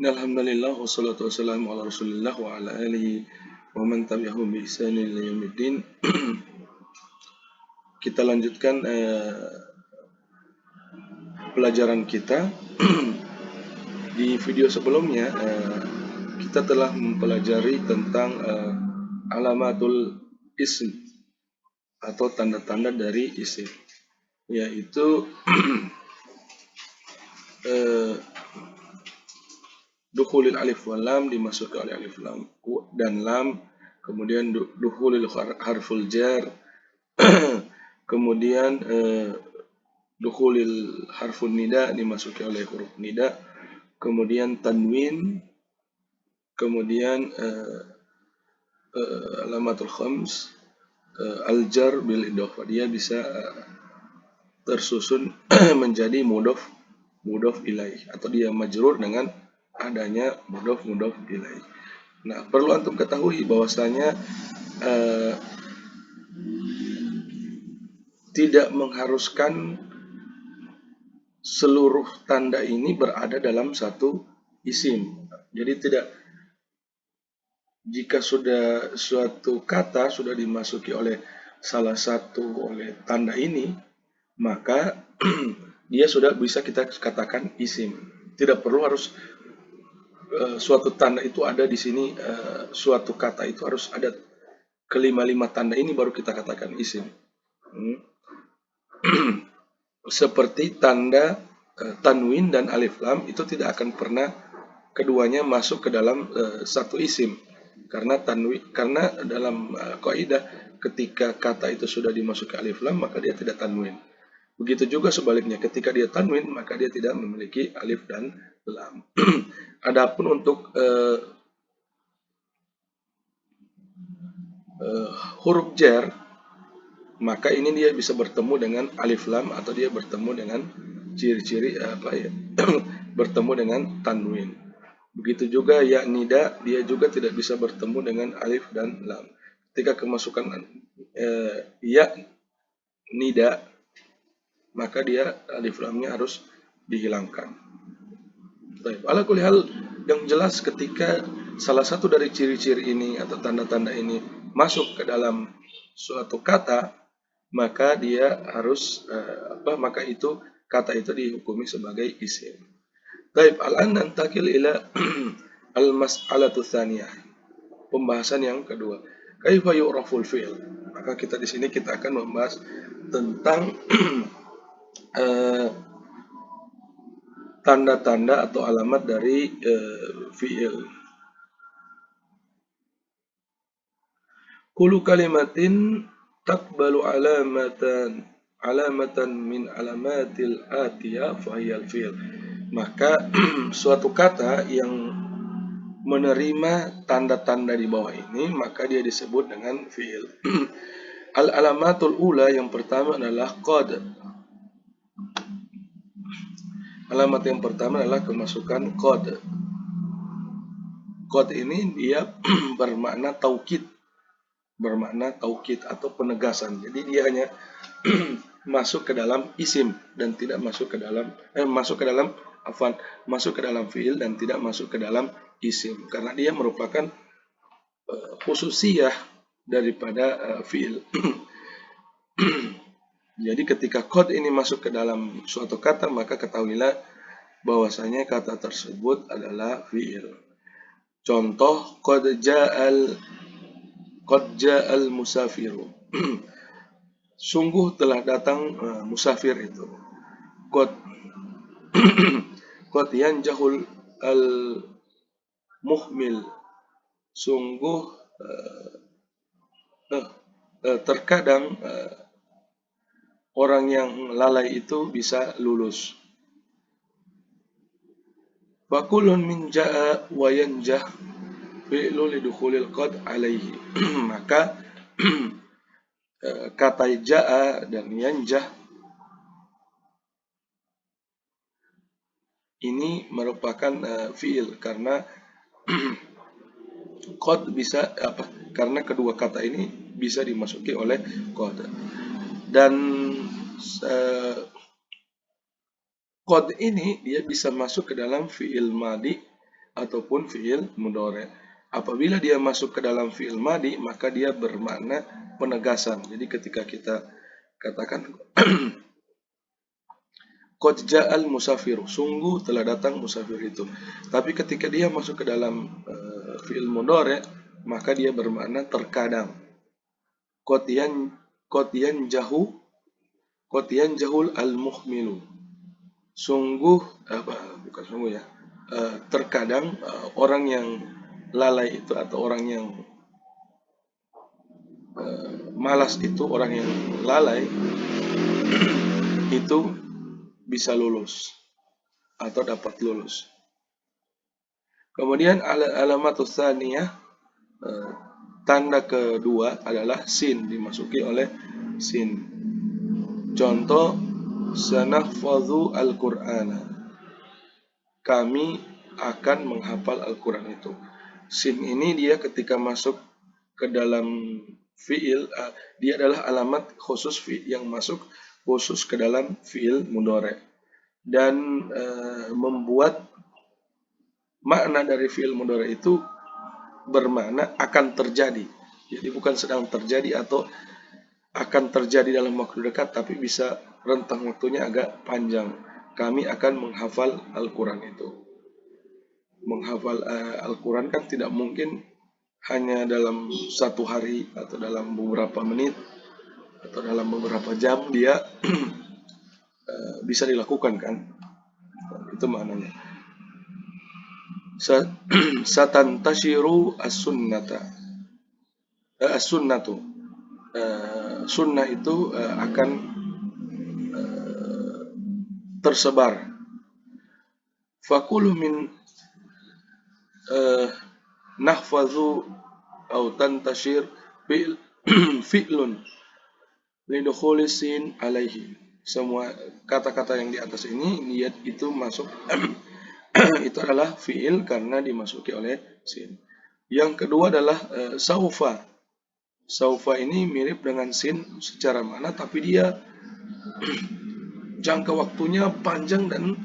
Alhamdulillah wassalatu wassalamu ala Rasulillah wa ala alihi wa man tabi'ahum bi ihsanin ila yaumiddin. Kita lanjutkan pelajaran kita. Di video sebelumnya kita telah mempelajari tentang alamatul ism atau tanda-tanda dari isim, yaitu dukhulil alif wal lam, dimasuki oleh alif lam dan lam, kemudian dukhulil harful jar, kemudian dukhulil harfun nida, dimasuki oleh huruf nida, kemudian tanwin, kemudian alamatul khams, al-jar bil idhofah, dia bisa tersusun menjadi mudhof ilaih, atau dia majrur dengan adanya mudhof ilaih. Nah, perlu antum ketahui bahwasanya tidak mengharuskan seluruh tanda ini berada dalam satu isim. Jadi tidak, jika sudah suatu kata sudah dimasuki oleh salah satu oleh tanda ini, maka dia sudah bisa kita katakan isim. Tidak perlu harus suatu tanda itu ada di sini, suatu kata itu harus ada kelima-lima tanda ini baru kita katakan isim. Seperti tanda tanwin dan alif lam itu tidak akan pernah keduanya masuk ke dalam satu isim, karena dalam kaidah ketika kata itu sudah dimasuki alif lam maka dia tidak tanwin. Begitu juga sebaliknya, ketika dia tanwin maka dia tidak memiliki alif dan lam. Adapun untuk huruf jar, maka ini dia bisa bertemu dengan alif lam atau dia bertemu dengan ciri-ciri bertemu dengan tanwin. Begitu juga ya nida, dia juga tidak bisa bertemu dengan alif dan lam. Ketika kemasukan ya nida, maka dia alif lamnya harus dihilangkan. Baik, ala kulli hal, yang jelas ketika salah satu dari ciri-ciri ini atau tanda-tanda ini masuk ke dalam suatu kata, maka dia harus maka itu kata itu dihukumi sebagai isim. Baik, al-an nantakil ila al-mas'alatu tsaniyah. Pembahasan yang kedua. Kaifa yu'raful fi'l? Maka kita di sini kita akan membahas tentang tanda-tanda atau alamat dari fi'il. Kullu kalimatin taqbalu alamatan min alamatil atiyah fahiyal fi'il. Maka suatu kata yang menerima tanda-tanda di bawah ini maka dia disebut dengan fi'il. Al-alamatul ula, yang pertama adalah qad. Alamat yang pertama adalah kemasukan qad. Qad ini dia bermakna taukid atau penegasan. Jadi dia hanya masuk ke dalam isim dan tidak masuk ke dalam masuk ke dalam fiil dan tidak masuk ke dalam isim, karena dia merupakan khususiyah daripada fiil. Jadi ketika qad ini masuk ke dalam suatu kata, maka ketahuilah bahwasanya kata tersebut adalah fiil. Contoh, qad ja'al musafiru. Sungguh telah datang musafir itu. Qad yanjahul al muhmil. Sungguh terkadang orang yang lalai itu bisa lulus. Fakulun min ja'a wa yanjah fi'lu lidukhulil qad alaihi. Maka kata ja'a dan yanjah ini merupakan fi'il, karena qad bisa karena kedua kata ini bisa dimasuki oleh qad. Dan qad ini dia bisa masuk ke dalam fi'il madi ataupun fiil mudhari'. Apabila dia masuk ke dalam fiil madi, maka dia bermakna penegasan. Jadi ketika kita katakan qad ja'al musafiru, sungguh telah datang musafir itu. Tapi ketika dia masuk ke dalam fiil mudhari', maka dia bermakna terkadang. Qad yanjahul al-muhmilu. Sungguh bukan sungguh ya. Terkadang orang yang lalai itu atau orang yang malas itu, orang yang lalai itu bisa lulus atau dapat lulus. Kemudian alamatus tsaniyah, tanda kedua adalah sin, dimasuki oleh sin. Contoh, sanahfadzu al-Qur'ana, kami akan menghafal Al-Quran itu. Sin ini dia ketika masuk ke dalam fiil, dia adalah alamat khusus yang masuk khusus ke dalam fiil mudhari' dan membuat makna dari fiil mudhari' itu bermakna akan terjadi. Jadi bukan sedang terjadi atau akan terjadi dalam waktu dekat, tapi bisa rentang waktunya agak panjang. Kami akan menghafal Al-Quran itu. Menghafal Al-Quran kan tidak mungkin hanya dalam satu hari atau dalam beberapa menit atau dalam beberapa jam dia bisa dilakukan kan. Itu maknanya. Satantashiru as-sunnata. As-sunnatu. Sunnah itu akan tersebar. Fakulu min nahfazu atau tantashir fi'lun lidukhuli sin alaihi. Semua kata-kata yang di atas ini niat itu masuk itu adalah fi'il karena dimasuki oleh sin. Yang kedua adalah saufa. Saufa ini mirip dengan sin secara makna, tapi dia jangka waktunya panjang dan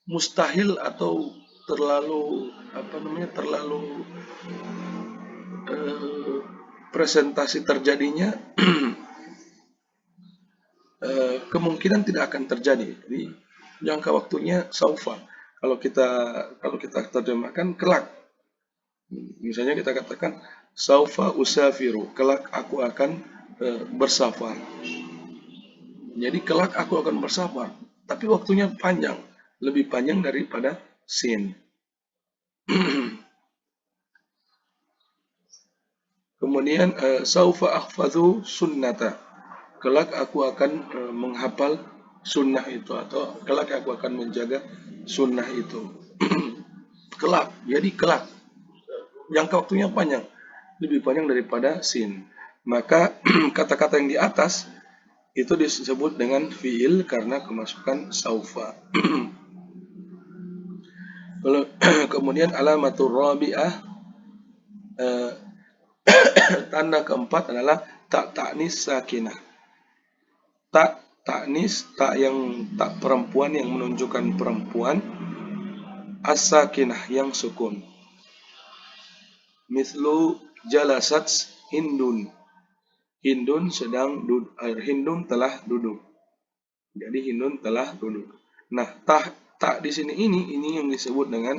mustahil atau terlalu presentasi terjadinya kemungkinan tidak akan terjadi. Jadi jangka waktunya saufa. Kalau kita terjemahkan kelak. Misalnya kita katakan saufa usafiru, kelak aku akan bersafar. Jadi kelak aku akan bersafar, tapi waktunya panjang, lebih panjang daripada sin. Kemudian saufa ahfadzu sunnata, kelak aku akan menghafal sunnah itu, atau kelak aku akan menjaga sunnah itu. Kelak, jadi kelak jangka waktunya panjang, lebih panjang daripada sin. Maka kata-kata yang di atas itu disebut dengan fiil karena kemasukan saufa. Kemudian alamatur rabi'ah, tanda keempat adalah tak ta'nis sakinah. Tak ta'nis, tak perempuan yang menunjukkan perempuan, as-sakinah yang sukun. Mislu jalasat hindun. Hindun Hindun telah duduk. Jadi Hindun telah duduk. Nah, tak di sini ini yang disebut dengan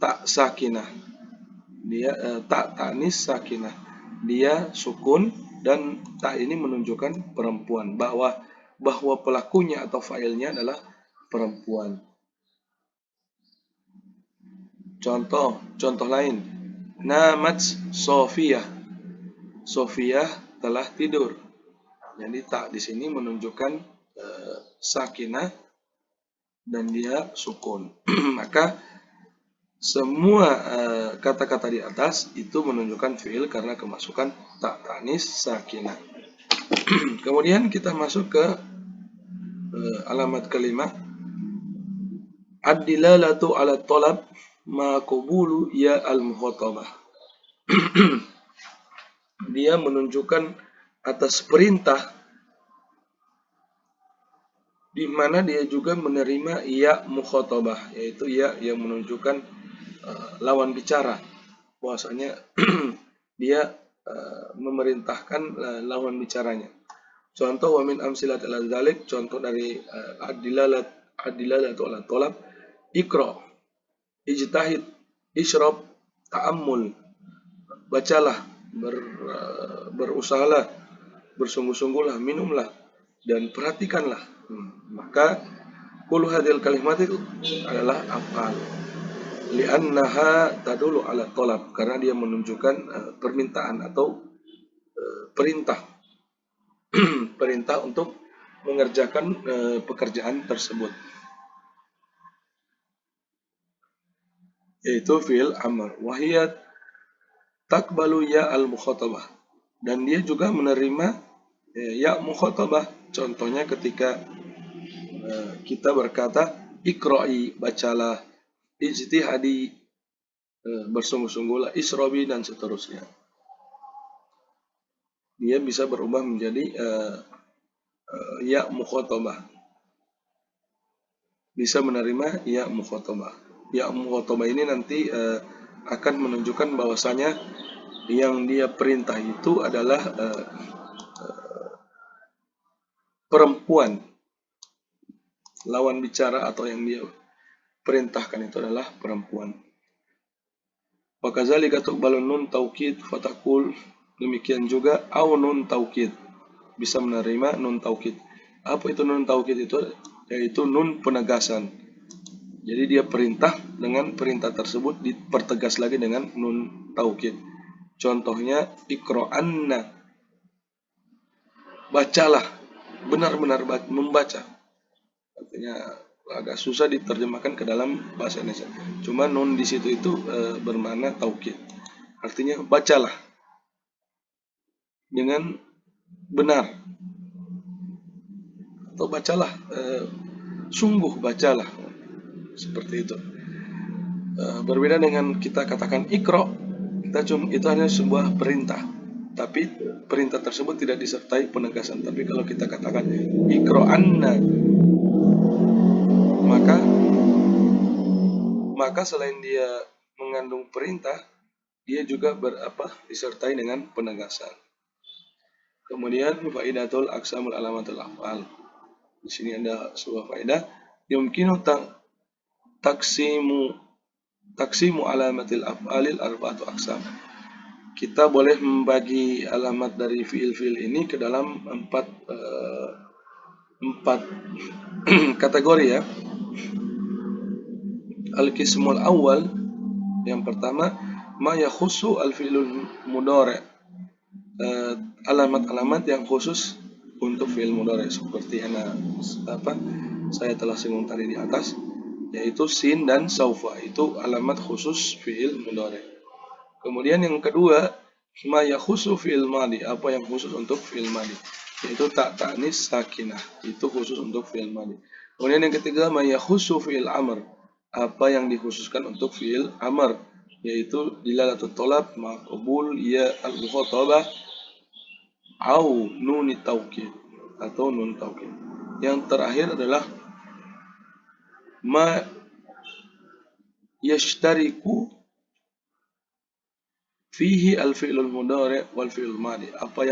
tak sakinah. Dia tak ta'nis sakinah. Dia sukun dan tak ini menunjukkan perempuan, bahwa pelakunya atau failnya adalah perempuan. Contoh lain. Namat Sofiyah. Sofiyah telah tidur. Jadi tak di sini menunjukkan sakinah dan dia sukun. Maka semua kata-kata di atas itu menunjukkan fiil karena kemasukan tak ta'nis sakinah. Kemudian kita masuk ke alamat kelima. Ad-dilalatu ala talab ma qabulu ya al-muhatabah. Dia menunjukkan atas perintah di mana dia juga menerima ya mukhatabah, yaitu ya yang menunjukkan lawan bicara, bahwasanya dia memerintahkan lawan bicaranya. Contoh wa min amsilat ala dzalik, contoh dari adilalat ala tolab, ikra, ijtahid, isyrab, ta'ammul, bacalah, berusahalah, bersungguh-sungguhlah, minumlah, dan perhatikanlah. Maka kullu hadhil kalimat itu adalah af'al. Li'annaha tadulu ala tolab, karena dia menunjukkan permintaan atau perintah perintah untuk mengerjakan pekerjaan tersebut, yaitu fi'il amr. Wahiyat takbalu ya al mukhatabah, dan dia juga menerima ya mukhatabah. Contohnya ketika kita berkata ikra'i, bacalah, ijtihadi, bersungguh-sungguhlah, isrobi, dan seterusnya. Dia bisa berubah menjadi ya mukhatabah, bisa menerima ya mukhatabah. Ya mukhatabah ini nanti akan menunjukkan bahwasanya yang dia perintah itu adalah perempuan, lawan bicara atau yang dia perintahkan itu adalah perempuan. Wakazalika tuqbalun nun taukid fatakul, demikian juga au nun taukid, bisa menerima nun taukid. Apa itu nun taukid itu? Yaitu nun penegasan. Jadi dia perintah, dengan perintah tersebut dipertegas lagi dengan nun taukid. Contohnya iqra'anna, bacalah, benar-benar membaca. Artinya agak susah diterjemahkan ke dalam bahasa Indonesia. Cuma nun di situ itu bermakna taukid. Artinya bacalah dengan benar, atau bacalah, sungguh bacalah, seperti itu. Berbeda dengan kita katakan ikro, itu hanya sebuah perintah, tapi perintah tersebut tidak disertai penegasan. Tapi kalau kita katakan ikro anna, maka selain dia mengandung perintah, dia juga disertai dengan penegasan. Kemudian faidatul aqsamul alamatul af'al. Di sini ada sebuah faedah, yumkinu taksimu alamatil af'alil arba'atu aqsam. Kita boleh membagi alamat dari fiil-fiil ini ke dalam empat kategori, ya. Al-qismul awal, yang pertama, ma yakhussu al-fi'lul mudhari', alamat-alamat yang khusus untuk fi'il mudhari', seperti saya telah singgung tadi di atas, yaitu sin dan saufa, itu alamat khusus fi'il mudhari'. Kemudian yang kedua, ma yakhussu fi'il madi, apa yang khusus untuk fi'il madi, yaitu ta'nis sakinah, itu khusus untuk fi'il madi. Kemudian yang ketiga, ma yakhussu fi'il amr, apa yang dikhususkan untuk fi'il amr, yaitu dilalatut tolab, maqbul ya al-mukhatabah, au nun taukid, atau nun taukid. Yang terakhir adalah ma yashtariku fihi al-fi'lul mudhari' wal fi'lul madi, apa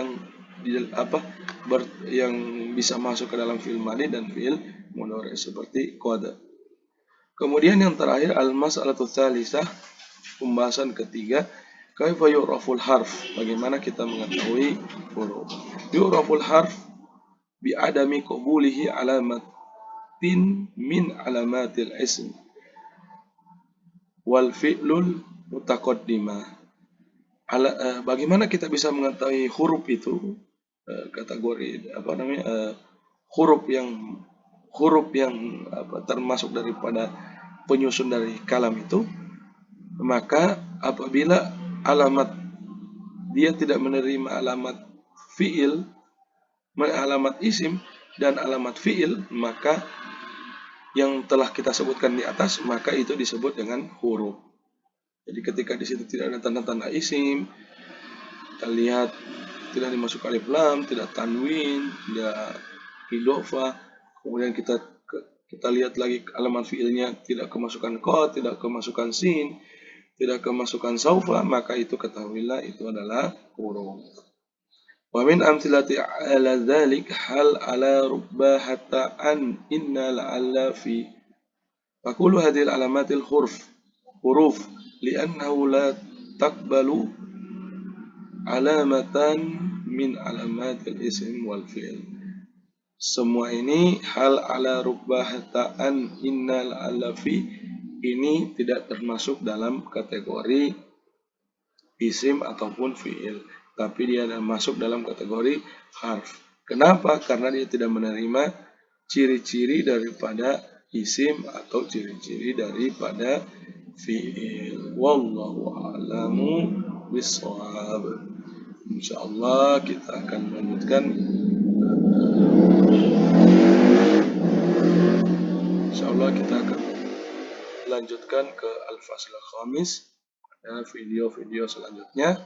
yang bisa masuk ke dalam fi'il madi dan fi'il mudhari', seperti qad. Kemudian yang terakhir, al-mas'alatu tsalisah, pembahasan ketiga, kaifa yu'raful harf, bagaimana kita mengetahui huruf. Yu'raful harf bi adami qabulihi alamatin min alamatil ism wal fi'lul mutaqaddimah. Bagaimana kita bisa mengetahui huruf itu, kategori huruf yang termasuk daripada penyusun dari kalam itu, maka apabila alamat dia tidak menerima alamat fi'il, alamat isim dan alamat fi'il, maka yang telah kita sebutkan di atas, maka itu disebut dengan huruf. Jadi ketika di situ tidak ada tanda-tanda isim, kita lihat tidak dimasuk alif lam, tidak tanwin, tidak idhofah, Kemudian kita lihat lagi alamat fiilnya tidak kemasukan qad, tidak kemasukan sin, tidak kemasukan saufa, maka itu ketahuilah itu adalah huruf. Wa min amthilati ala dzalik hal ala rubba hatta an inna la'alla fi. Fakulu hadhil alamatil huruf li'annahu la taqbalu alamatan min alamatil ism wal fi'l. Semua ini hal ala rubba hatta an inna la'alla fi ini tidak termasuk dalam kategori isim ataupun fi'il, tapi dia masuk dalam kategori harf. Kenapa? Karena dia tidak menerima ciri-ciri daripada isim atau ciri-ciri daripada fi'il. Wallahu a'lamu bishawab. Insyaallah kita akan melanjutkan ke Al-Fasl Khamis. Video-video selanjutnya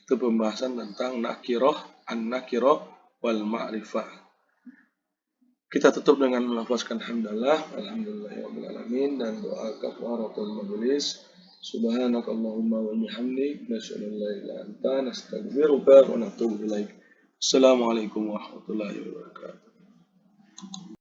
itu pembahasan tentang nakiroh, an-nakiroh wal ma'rifah. Kita tutup dengan melafazkan hamdalah, alhamdulillahirabbil alamin, dan doa kafaratul majelis. Subhanakallahumma wa bihamdik, nasyhadu an la ilaha illa anta, nastaghfiruka wa natubu ilaik. Assalamualaikum warahmatullahi wabarakatuh.